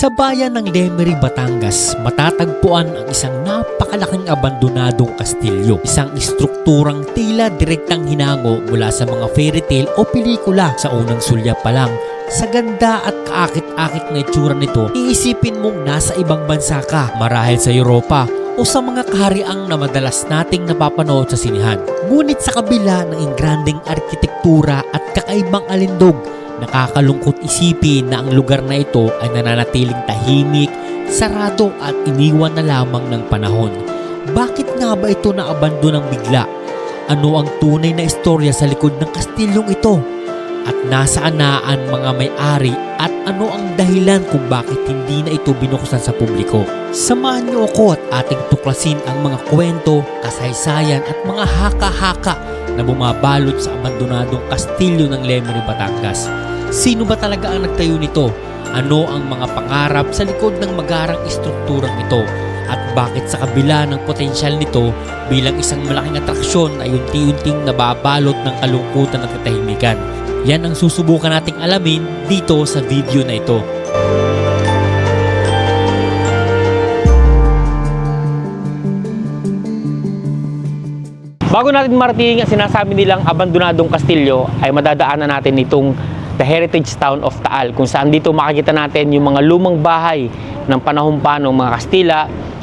Sa bayan ng Lemery, Batangas, matatagpuan ang isang napakalaking abandonadong kastilyo. Isang istrukturang tila direktang hinango mula sa mga fairy tale o pelikula. Sa unang sulya pa lang, sa ganda at kaakit-akit na itsura nito, iisipin mong nasa ibang bansa ka, marahil sa Europa o sa mga kahariang na madalas nating napapanood sa sinihan. Ngunit sa kabila ng ingranding arkitektura at kakaibang alindog, nakakalungkot isipin na ang lugar na ito ay nananatiling tahimik, sarado at iniwan na lamang ng panahon. Bakit nga ba ito naabandonang bigla? Ano ang tunay na istorya sa likod ng kastilyong ito? At nasaan na ang mga may-ari at ano ang dahilan kung bakit hindi na ito binuksan sa publiko? Samahan niyo ako at ating tuklasin ang mga kwento, kasaysayan at mga haka-haka na bumabalot sa abandonadong kastilyo ng Lemery, Batangas. Sino ba talaga ang nagtayo nito? Ano ang mga pangarap sa likod ng magarang istrukturang ito? At bakit sa kabila ng potensyal nito bilang isang malaking atraksyon ay unti-unting nababalot ng kalungkutan at katahimikan? Yan ang susubukan nating alamin dito sa video na ito. Bago natin marating ang sinasabi nilang abandonadong kastilyo, ay madadaanan natin itong The Heritage Town of Taal, kung saan dito makikita natin yung mga lumang bahay ng panahon pa ng mga Kastila,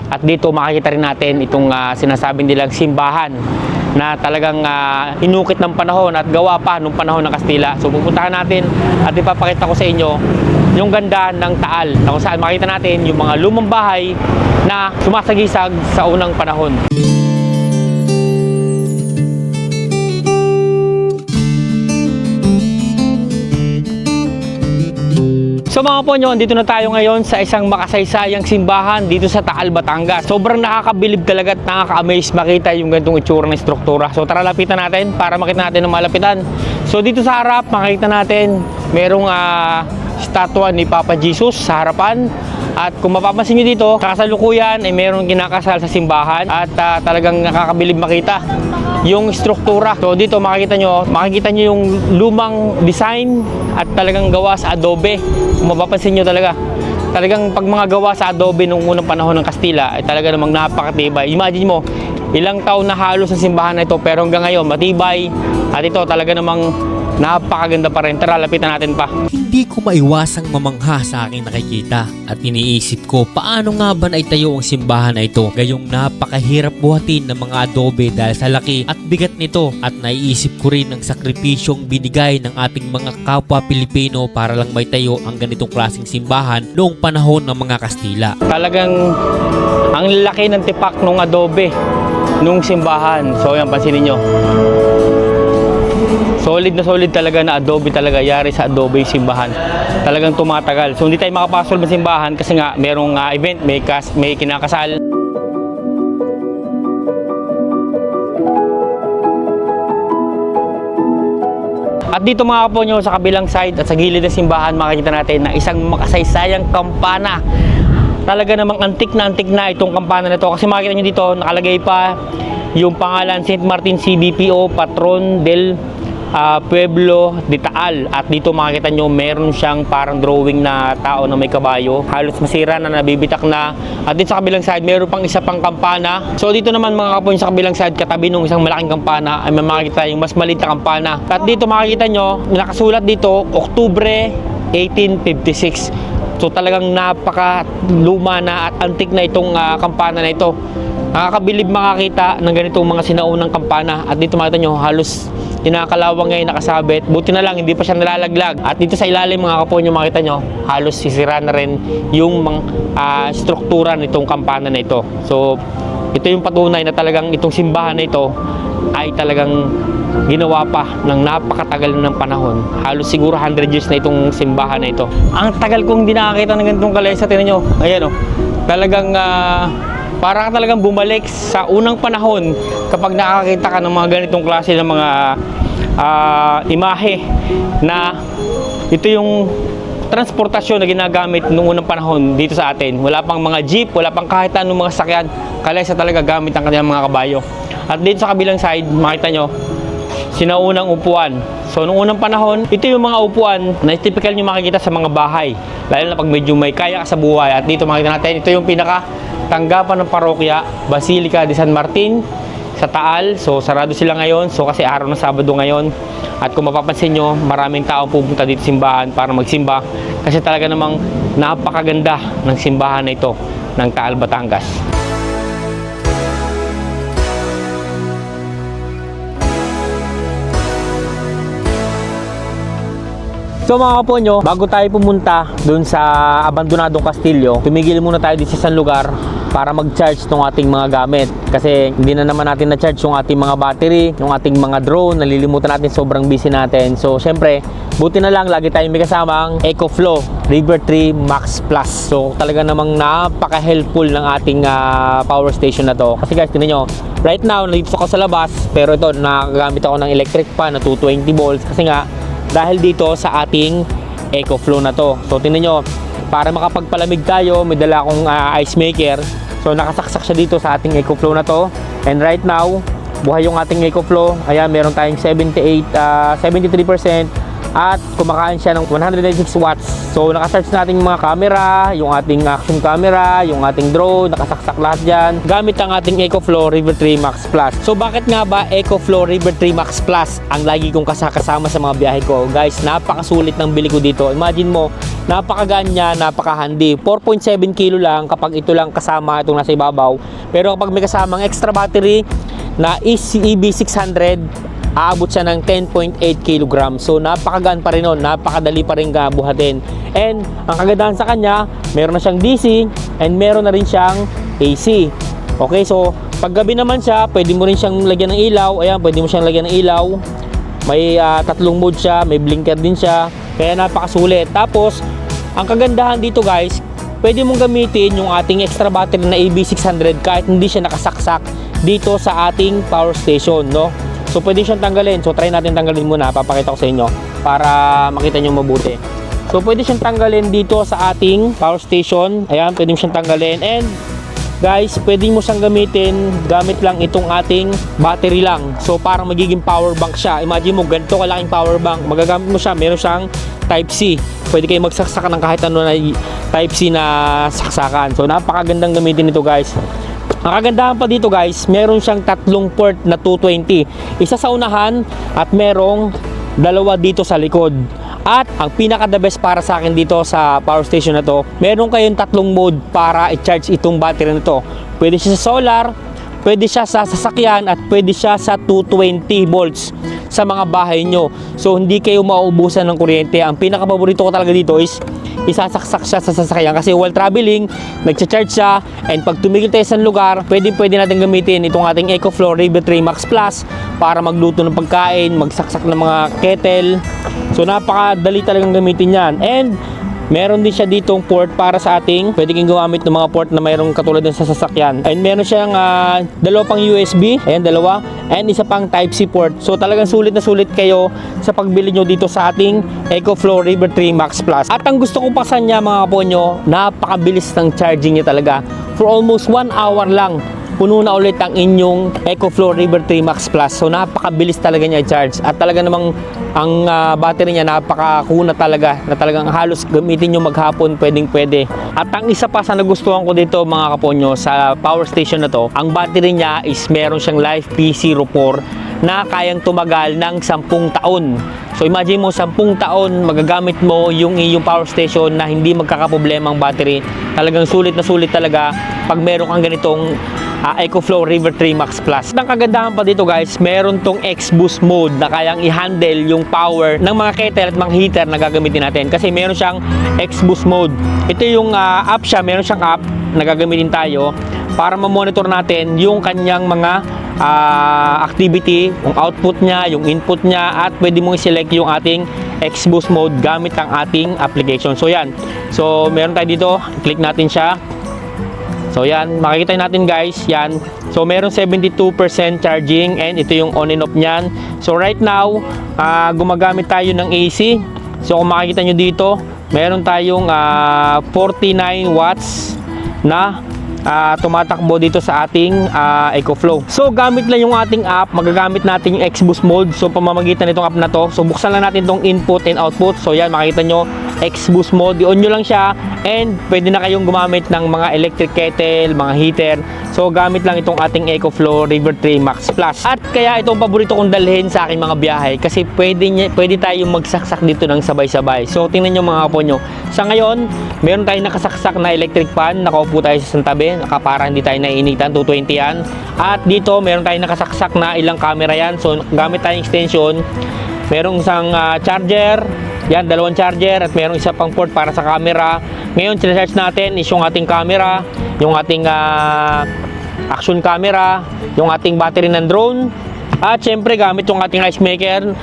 at dito makikita rin natin itong sinasabi nilang simbahan na talagang inukit ng panahon at gawa pa nung panahon ng Kastila. So pupuntahan natin at ipapakita ko sa inyo yung ganda ng Taal, na kung saan makikita natin yung mga lumang bahay na sumasagisag sa unang panahon. So mga ponyo, dito na tayo ngayon sa isang makasaysayang simbahan dito sa Taal, Batangas. Sobrang nakakabilib talaga at nakaka-amaze makita yung ganitong itsura ng struktura. So tara, lapitan natin para makita natin ang malapitan. So dito sa harap, makikita natin merong statwa ni Papa Jesus sa harapan. At kung mapapansin nyo dito, kasalukuyan ay merong kinakasal sa simbahan at talagang nakakabilib makita yung struktura. So dito makikita nyo yung lumang design at talagang gawa sa adobe. Kung mapapansin nyo talagang pag mga gawa sa adobe nung unang panahon ng Kastila ay talaga namang napakatibay. Imagine mo, ilang taon na halos sa simbahan na ito, pero hanggang ngayon matibay at ito talaga namang napakaganda pa rin. Tara, lapitan natin pa. Hindi ko maiwasang mamangha sa aking nakikita at iniisip ko paano nga ba naitayo ang simbahan na ito, gayong napakahirap buhatin ng mga adobe dahil sa laki at bigat nito, at naiisip ko rin ang sakripisyong binigay ng ating mga kapwa Pilipino para lang maitayo ang ganitong klaseng simbahan noong panahon ng mga Kastila. Talagang ang laki ng tipak ng adobe nung simbahan. So yan, pansinin nyo. Solid na solid talaga na adobe talaga, yari sa adobe yung simbahan. Talagang tumatagal. So hindi tayo makapasok ng simbahan kasi nga merong event, may kinakasal. At dito mga kaponyo, sa kabilang side at sa gilid ng simbahan, makikita natin na isang makasaysayang kampana. Talaga namang antik na itong kampana na ito, kasi makikita nyo dito nakalagay pa yung pangalan St. Martin CBPO, Patron del Pueblo de Taal. At dito makikita nyo meron siyang parang drawing na tao na may kabayo, halos masira na, nabibitak na. At dito sa kabilang side meron pang isa pang kampana. So dito naman mga kapoy, sa kabilang side katabi nung isang malaking kampana ay makikita yung mas maliit na kampana. At dito makikita nyo nakasulat dito Oktubre 1856. So talagang napaka luma na at antik na itong kampana na ito. Nakakabilib makakita ng ganitong mga sinaunang kampana. At dito makita nyo halos kinakalawang ngayon nakasabit. Buti na lang hindi pa siya nalalaglag. At dito sa ilalim mga kaponyo, makita nyo halos sisira na rin yung mga struktura nitong kampana na ito. So ito yung patunay na talagang itong simbahan na ito ay talagang ginawa pa ng napakatagal ng panahon. Halos siguro 100 years na itong simbahan na ito. Ang tagal kong hindi nakakita ng ganitong kalesa. Tingnan nyo, ayan o, talagang para ka talagang bumalik sa unang panahon kapag nakakita ka ng mga ganitong klase ng mga imahe na ito yung transportasyon na ginagamit noong unang panahon dito sa atin. Wala pang mga jeep, wala pang kahit anong mga sakyan, kalesa talaga gamit ang kanilang mga kabayo. At dito sa kabilang side, makita nyo, sinaunang upuan. So, noong unang panahon, ito yung mga upuan na typical nyo makikita sa mga bahay. Lalo na pag medyo may kaya ka sa buhay. At dito makikita natin, ito yung pinaka tanggapan ng parokya, Basilica de San Martin sa Taal. So, sarado sila ngayon. So, kasi araw ng Sabado ngayon. At kung mapapansin nyo, maraming tao pupunta dito simbahan para magsimba. Kasi talaga namang napakaganda ng simbahan na ito ng Taal, Batangas. So mga kaponyo, bago tayo pumunta dun sa abandonadong kastilyo, tumigil muna tayo dito sa isang lugar para mag-charge ng ating mga gamit. Kasi hindi na naman natin na-charge yung ating mga battery, yung ating mga drone, nalilimutan natin, sobrang busy natin. So syempre, buti na lang, lagi tayong may kasamang EcoFlow River Tree Max Plus. So talaga namang napaka-helpful ng ating power station na to. Kasi guys, tingnan nyo, right now, nandito ako sa labas, pero ito, nakagamit ako ng electric fan na 220 volts. Kasi nga, dahil dito sa ating EcoFlow na to. So tingnan nyo, para makapagpalamig tayo, may dala akong ice maker. So nakasaksak siya dito sa ating EcoFlow na to. And right now, buhay yung ating EcoFlow. Ayan, meron tayong 73% at kumakain siya ng 196 watts. So nakasarge natin yung mga camera, yung ating action camera, yung ating drone, nakasaksak lahat dyan gamit ang ating EcoFlow River Tree Max Plus. So bakit nga ba EcoFlow River Tree Max Plus ang lagi kong kasama sa mga biyahe ko? Guys, napakasulit ng bili ko dito. Imagine mo, napakagaan niya, napaka-handy. 4.7 kilo lang kapag ito lang kasama, itong nasa ibabaw. Pero kapag may kasamang extra battery na EB600, aabot siya ng 10.8 kg. So napakagaan pa rin nun, napakadali pa rin buhatin. And ang kagandahan sa kanya, meron na siyang DC and meron na rin siyang AC. Okay, so pag gabi naman siya, pwede mo rin siyang lagyan ng ilaw. Ayan, pwede mo siyang lagyan ng ilaw. May tatlong mode siya, may blinker din siya. Kaya napakasulit. Tapos, ang kagandahan dito guys, pwede mong gamitin yung ating extra battery na EB600 kahit hindi siya nakasaksak dito sa ating power station, no? So pwede siyang tanggalin. So try natin tanggalin muna. Papakita ko sa inyo para makita nyo mabuti. So pwede siyang tanggalin dito sa ating power station. Ayan, pwede mo siyang tanggalin. And guys, pwede mo siyang gamitin gamit lang itong ating battery lang. So parang magiging power bank siya. Imagine mo, ganito kalaking power bank. Magagamit mo siya, meron siyang Type C. Pwede kayo magsaksakan ng kahit ano na Type C na saksakan. So napakagandang gamitin ito guys. Ang kagandahan pa dito guys, meron siyang tatlong port na 220. Isa sa unahan at merong dalawa dito sa likod. At ang pinaka the best para sa akin dito sa power station na to, meron kayong tatlong mode para i-charge itong battery na to. Pwede siya sa solar, pwede siya sa sasakyan at pwede siya sa 220 volts sa mga bahay nyo. So hindi kayo mauubusan ng kuryente. Ang pinaka paborito ko talaga dito is isasaksak siya sa sasakyan kasi while traveling, nagcha-charge siya, and pag tumigil tayo sa lugar, pwede natin gamitin itong ating EcoFlow River Tree Max Plus para magluto ng pagkain, magsaksak ng mga kettle. So napakadali talagang gamitin yan. And meron din siya ditong port para sa ating pwede kang gumamit ng mga port na mayroong katulad din sa sasakyan. And meron siyang dalawa pang USB, ayan dalawa, and isa pang Type C port. So talagang sulit na sulit kayo sa pagbili nyo dito sa ating EcoFlow River Tree Max Plus. At ang gusto kong pasan niya mga kaponyo, napakabilis ng charging niya talaga. For almost 1 hour lang, puno na ulit ang inyong EcoFlow River Tree Max Plus. So napakabilis talaga niya i-charge. At talaga namang ang battery niya napakakuna talaga, na talagang halos gamitin nyo maghapon, pwede. At ang isa pa sa nagustuhan ko dito mga kaponyo sa power station na to, ang battery niya is meron siyang Life P04 na kayang tumagal ng 10 taon. So imagine mo 10 taon magagamit mo yung iyong power station na hindi magkakaproblema ang battery. Talagang sulit na sulit talaga pag meron kang ganitong EcoFlow River Tree Max Plus. Ang kagandahan pa dito guys, meron tong X-Boost mode na kayang i-handle yung power ng mga kettle at mga heater na gagamitin natin. Kasi meron siyang X-Boost mode. Ito yung app siya, meron siyang app na gagamitin tayo para ma-monitor natin yung kanyang mga activity, yung output niya, yung input niya, at pwede mong i-select yung ating X-Boost mode gamit ang ating application. So yan. So meron tayo dito, click natin siya. So yan, makikita natin guys, yan. So meron 72% charging and ito yung on and off niyan. So right now, gumagamit tayo ng AC. So kung makikita nyo dito, meron tayong 49 watts na tumatakbo dito sa ating EcoFlow. So gamit lang yung ating app, magagamit natin yung X-Boost mode. So pamamagitan nitong app na to. So buksan lang natin tong input and output. So yan, makikita nyo X-Boost mode. I-on nyo lang siya and pwede na kayong gumamit ng mga electric kettle, mga heater. So gamit lang itong ating EcoFlow River 3 Max Plus. At kaya itong paborito kong dalhin sa aking mga biyahe kasi pwede tayong magsaksak dito ng sabay-sabay. So tingnan nyo mga kapo nyo. Sa ngayon, meron tayong nakasaksak na electric fan. Nakaupo tayo sa tabi, para hindi tayo naiinitan, 220 yan. At dito, meron tayong nakasaksak na ilang camera yan. So gamit tayong extension. Merong isang charger, yan, dalawang charger at merong isa pang port para sa camera. Ngayon, sinacharge natin is yung ating camera, yung ating action camera, yung ating battery ng drone. At syempre, gamit yung ating ice maker.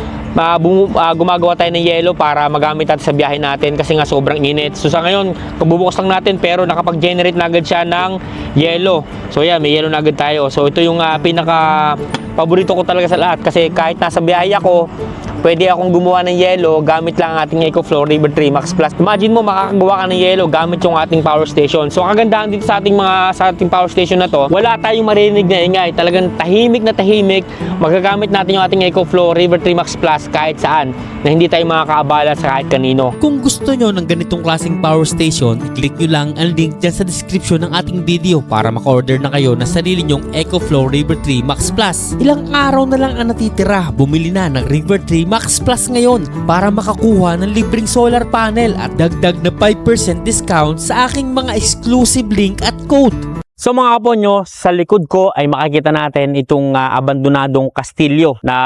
Gumagawa tayo ng yelo para magamit natin sa biyahe natin kasi nga sobrang init. So sa ngayon, pagbubukas lang natin pero nakapag-generate na agad siya ng yelo. So yan, may yelo na agad tayo. So ito yung pinaka paborito ko talaga sa lahat kasi kahit nasa biyahe ako, pwede akong gumawa ng yelo gamit lang ang ating EcoFlow River 3 Max Plus. Imagine mo makakagawa ka ng yelo gamit yung ating power station. So ang kagandahan dito sa ating power station na to, wala tayong marinig na ingay. Talagang tahimik na tahimik. Magagamit natin yung ating EcoFlow River 3 Max Plus kahit saan na hindi tayo makakaabala sa kahit kanino. Kung gusto nyo ng ganitong klaseng power station, i-click nyo lang ang link dyan sa description ng ating video para maka-order na kayo ng sarili nyong EcoFlow River 3 Max Plus. Ilang araw na lang ang natitira, bumili na ng River 3 Max Plus ngayon para makakuha ng libreng solar panel at dagdag na 5% discount sa aking mga exclusive link at code. So mga kapo nyo, sa likod ko ay makikita natin itong abandonadong kastilyo na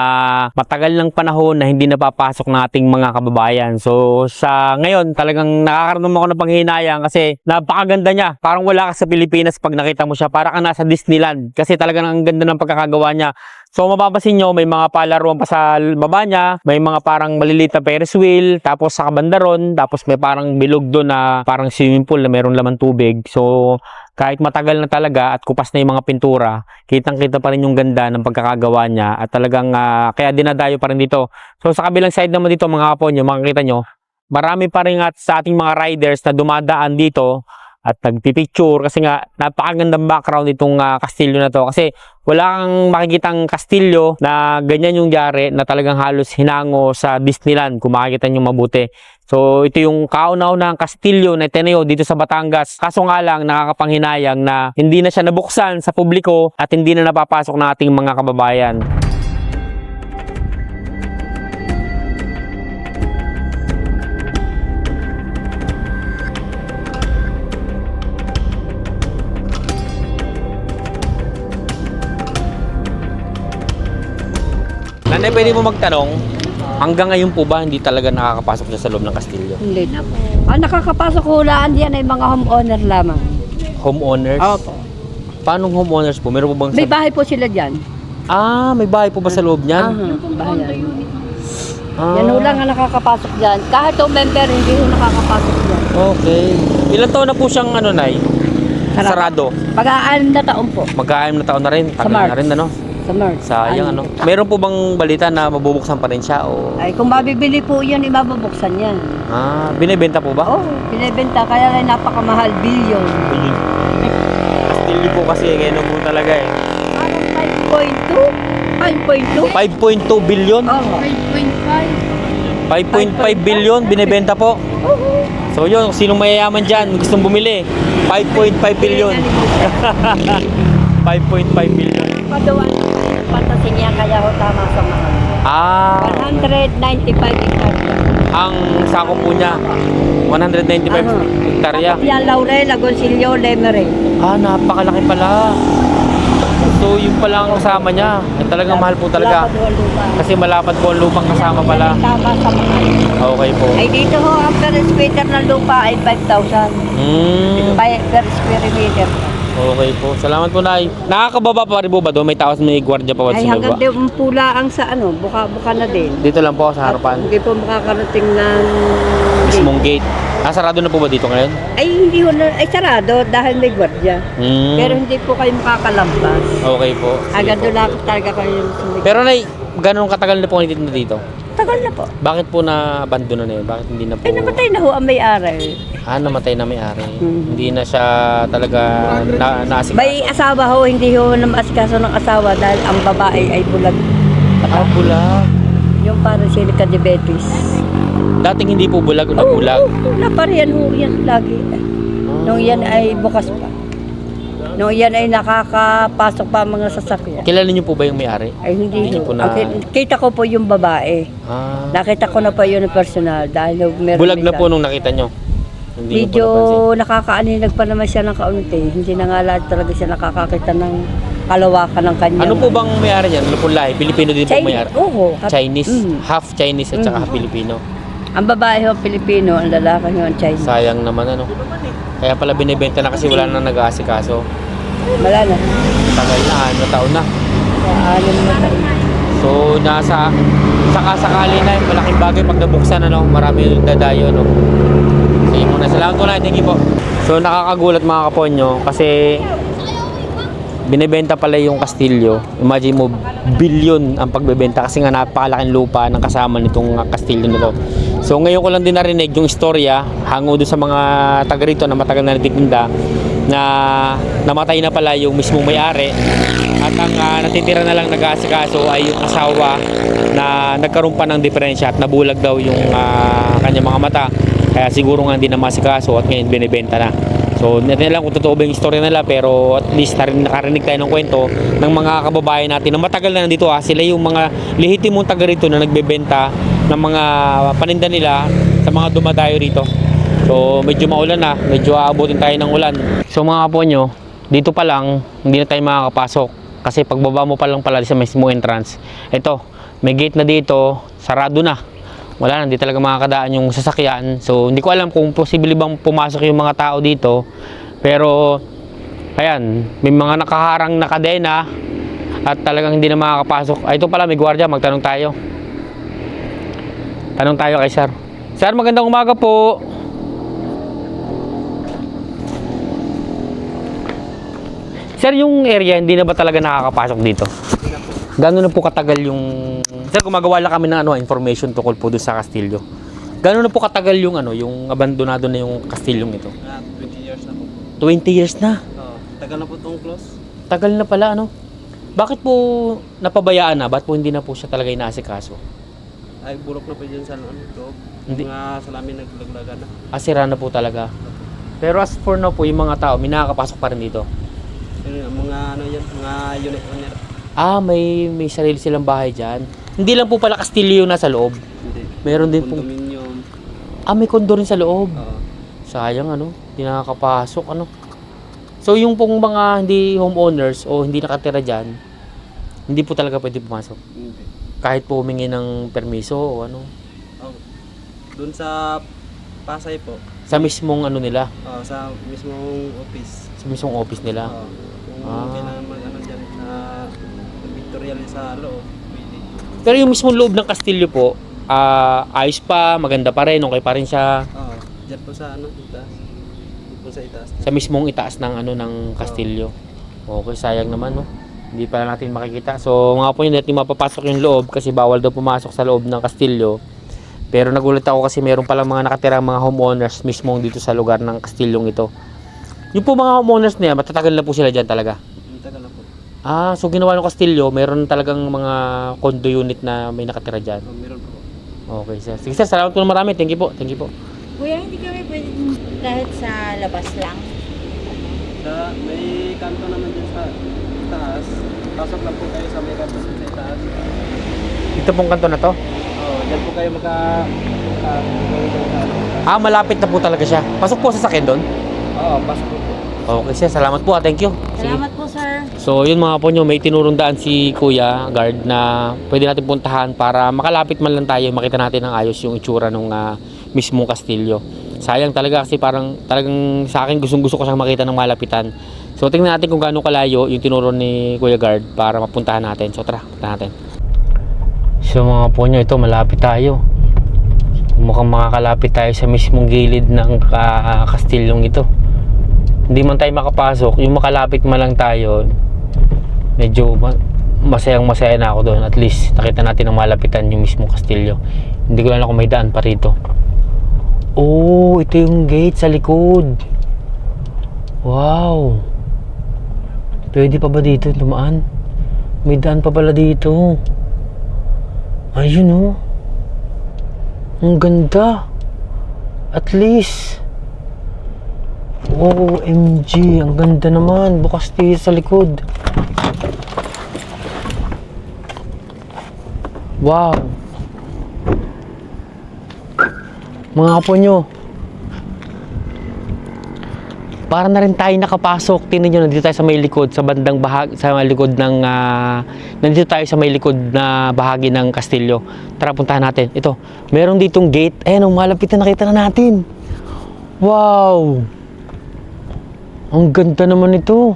matagal ng panahon na hindi napapasok ng ating mga kababayan. So sa ngayon talagang nakakaramdam ako ng panghihinayang kasi napakaganda niya. Parang wala ka sa Pilipinas pag nakita mo siya. Para kang nasa Disneyland kasi talagang ang ganda ng pagkakagawa niya. So mapapansin nyo, may mga palaruan pa sa baba niya, may mga parang maliliit na Ferris wheel, tapos sa kabandaron, tapos may parang bilog doon na parang swimming pool na mayroong laman tubig. So kahit matagal na talaga at kupas na yung mga pintura, kitang-kita pa rin yung ganda ng pagkakagawa niya at talagang kaya dinadayo pa rin dito. So sa kabilang side naman dito mga kapon nyo, makikita nyo, marami pa rin at sa ating mga riders na dumadaan dito at nagpipicture kasi nga napakagandang background itong kastilyo na to kasi wala kang makikitang kastilyo na ganyan yung yari na talagang halos hinango sa Disneyland kung makikita nyo mabuti. So ito yung kauna-unahang kastilyo na itinayo dito sa Batangas. Kaso nga lang nakakapanghinayang na hindi na siya nabuksan sa publiko at hindi na napapasok ng ating mga kababayan. Nanay, pwede mo magtanong, hanggang ngayon po ba hindi talaga nakakapasok siya sa loob ng kastilyo? Hindi na po. Ang nakakapasok hulaan diyan ay mga homeowner lamang. Homeowners? Opo. Paano homeowners po? Meron po bang... May bahay po sila diyan. May bahay po ba sa loob niyan? Bahay. Ah, Yan ho lang ang nakakapasok diyan. Kahit o member, hindi ho nakakapasok diyan. okay. Ilan taon na po siyang Nay? Sarado. Pag-aanim na taon po. Mag-6 na taon na rin. Sa Tagal na March. rin, ano? Sa March. Sayang, ano? Meron po bang balita na mabubuksan pa rin siya? O... Ay, kung mabibili po yan, ibababuksan yan. Binibenta po ba? Oo, binibenta. Kaya lang napakamahal, billion. Kastilyo po kasi, ganyan po talaga eh. Parang 5.2? 5.2 billion? Oo. 5.5 billion binibenta po. So yun, sinong mayayaman dyan, gustong bumili, 5.5 billion. 5.5 billion. Paduan patasin niya kaya ho tama sa mga 195 hectares. Ang sako po niya 195 hektarya. Yan Laurel, Agoncillo, Lemery. Napakalaki pala. So yun pala ang kasama niya. Talagang mahal po talaga. Kasi malapad po ang lupang kasama pala. Tama sa mga. Okay po. Ay dito ho, ang per square meter ng lupa ay 5,000. Per square meter. Okay po. Salamat po, Nay. Nakakababa pa rin po ba doon? May tao, may gwardiya pa ba Ay sa hanggang baba? di pula ang sa ano, buka-buka na din. Dito lang po sa harapan. Hindi po makakarating ng Mismong gate. Sarado na po ba dito ngayon? Ay hindi ho na, ay sarado dahil may gwardiya. Pero hindi po kayo makakalampas. Okay po. Sige Agad po. doon lang talaga kayo sumigil. Pero Nay, gano'ng katagal na po kayo dito? Matagal na po. Bakit po na-abandon na yun? Bakit hindi na po? Ay, namatay na ho ang may-ari. Namatay na may-ari. Mhm. Hindi na siya talaga naasikaso. May asawa ho, hindi ho na maasikaso ng asawa dahil ang babae ay bulag. Bulag. Yung parang sila ka-diabetes. Dating hindi po bulag o nabulag. Napariyan ho yan lagi. Nung yan ay bukas pa. Nung yan ay nakakapasok pa ang mga sasakyan. Kilala niyo po ba yung may-ari? Ay hindi Hindi ho. po na- Kita ko po yung babae. Nakita ko na po yun ng personal dahil meron Bulag na isa. po nung nakita nyo. Hindi Medyo niyo po napansin. nakakaaninag pa naman siya ng kaunti. Hindi na nga lahat talaga siya nakakakita ng kalawakan ng kanya. Ano po bang may-ari niyan? Ano po lahi? Pilipino din po may-ari? Oo. Chinese? Mm. Half Chinese at saka half Filipino. Ang babae ho Pilipino, ang lalaki ho ang Chinese. Sayang naman ano. Kaya pala binibenta na kasi wala nang nag-aasikaso. Wala na. Tagal na, taon na. Anim na taon. So nasa sakasakali na yung malaking bagay pag nabuksan ano, marami yung dadayo no. Sige muna, salamat po na, thank you po. So nakakagulat mga kaponyo kasi binibenta pala yung Kastilyo. Imagine mo, bilyon ang pagbebenta kasi nga napakalaking lupa ng kasama nitong Kastilyo na to. So ngayon ko lang din narinig yung istorya hango doon sa mga taga rito na matagal na nagtitinda na namatay na pala yung mismong may-ari at ang natitira na lang nag-aasikaso ay yung asawa na nagkaroon pa ng diferensya at nabulag daw yung kanyang mga mata, kaya siguro nga hindi na masikaso at ngayon binibenta na. So hindi lang kung totoo ba yung istorya nila, pero at least nakarinig tayo ng kwento ng mga kababayan natin na matagal na nandito sila yung mga lehitimong taga rito na nagbebenta ng mga paninda nila sa mga dumadayo rito. So medyo maulan na, medyo aabutin tayo ng ulan. So mga kaponyo, dito pa lang hindi na tayo makakapasok kasi pagbaba mo pa lang pala sa mismo entrance, ito may gate na dito, sarado na, wala na, hindi talaga makakadaan yung sasakyan. So hindi ko alam kung posible bang pumasok yung mga tao dito, pero ayan, may mga nakaharang na kadena at talagang hindi na makakapasok. Ito pala, may gwardiya, magtanong tayo. Tanong tayo kay sir. Sir, magandang umaga po. Sir, yung area, hindi na ba talaga nakakapasok dito? Gano'n na po katagal yung... Sir, gumagawa lang kami ng information tungkol po doon sa Kastilyo. Gano'n na po katagal yung yung abandonado na yung Kastilyong ito? 20 years na po. 20 years na. Tagal na po itong close. Tagal na pala, ano? Bakit po napabayaan na? Ba't po hindi na po siya talaga inaasikaso? Ay, bulok na po dyan sa loob. Hindi. Mga salamin naglaglagan na. Sira na po talaga. Pero as for now po, yung mga tao, may nakakapasok pa rin dito. Yun, mga ano yan, mga unit owner. May sarili silang bahay dyan. Hindi lang po pala Kastilyo yung nasa loob. Hindi. Meron din pong... Condominium. may kondo rin sa loob. Oo. Sayang ano, hindi nakakapasok ano. So yung pong mga hindi homeowners o hindi nakatira dyan, hindi po talaga pwede pumasok. Hindi. Kahit po humingi ng permiso o ano. Oh. Doon sa Pasay po. Sa mismong ano nila, Sa mismong office. sa mismong office nila. Kung kailangan mag-ano dyan sa Victorial sa loob. Pwede. Pero yung mismong loob ng Kastilyo po, ayos pa, maganda pa rin, okay pa rin siya. Dyan po sa itaas. Dito po sa itaas. Sa mismong itaas ng ng Kastilyo. Okay, sayang naman no. Hindi pa natin makikita. So mga po yun, natin mapapasok yung loob kasi bawal daw pumasok sa loob ng Kastilyo. Pero nagulat ako kasi meron palang mga nakatirang mga homeowners mismo dito sa lugar ng Kastilyong ito. Yung po mga homeowners niya, matatagal na po sila dyan talaga. Tagal na po. So ginawa ng Kastilyo, meron talagang mga condo unit na may nakatira dyan. Meron po. Okay sir. Sige sir, salamat po na marami. Thank you po. Thank you po. Kuya, hindi kami pwede kahit sa labas lang. May kanto naman dyan sa taas. Pasok lang po kayo sa may kanto sa taas. Ito pong kanto na to? Dyan po kayo Malapit na po talaga siya. Pasok po sa sakyan doon? pasok po. Okay sir, salamat po. Thank you. Sige. Salamat po, sir. So yun mga po nyo, may tinurong daan si Kuya Guard na pwede natin puntahan para makalapit man lang tayo, makita natin ng ayos yung itsura ng mismong Kastilyo. Sayang talaga kasi talagang sa akin gustong-gusto ko siyang makita ng malapitan. So tingnan natin kung gaano kalayo yung tinuro ni Kuya Guard para mapuntahan natin. So tara, puntahan natin. So mga po nyo, ito malapit tayo. Mukhang makakalapit tayo sa mismong gilid ng Kastilyong ito. Hindi man tayo makapasok, yung makalapit man lang tayo, medyo masayang masaya na ako doon. At least nakita natin ng malapitan yung mismong kastilyo. Hindi ko alam kung may daan pa rito. Oh, ito yung gate sa likod. Wow. Pwede pa ba dito dumaan? May daan pa pala dito. Ayun oh. Ang ganda. At least. OMG, ang ganda naman. Bukas dito sa likod. Wow. Mga kapo nyo, para na rin tayo nakapasok. Tingnan nyo, nandito tayo sa may likod, sa bandang bahagi, sa may likod ng, nandito tayo sa may likod na bahagi ng kastilyo. Tara, puntahan natin. Ito, meron ditong gate. Ayan, malapit na, nakita na natin. Wow! Ang ganda naman ito.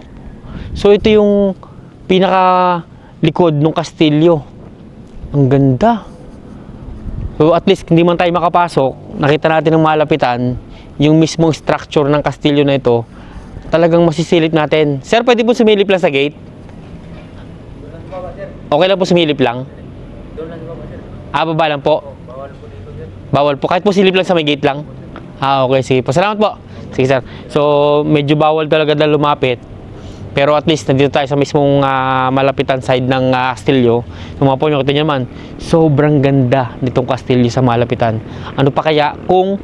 So, ito yung pinaka likod ng kastilyo. Ang ganda. So at least hindi man tayo makapasok, nakita natin ng malapitan yung mismong structure ng kastilyo na ito. Talagang masisilip natin. Sir, pwede po sumilip lang sa gate? Okay lang po sumilip lang? Baba lang po? Bawal po. Kahit po silip lang sa may gate lang? Okay, sige po. Salamat po. Sige sir. So medyo bawal talaga na lumapit. Pero at least nandito tayo sa mismong malapitan side ng kastilyo. So mga po nyo, kita nyo naman, sobrang ganda nitong kastilyo sa malapitan. Ano pa kaya kung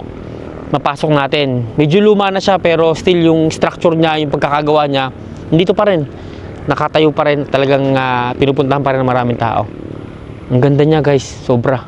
mapasok natin? Medyo luma na siya pero still yung structure niya, yung pagkakagawa niya, dito pa rin. Nakatayo pa rin. Talagang pinupuntahan pa rin ng maraming tao. Ang ganda niya guys, sobra.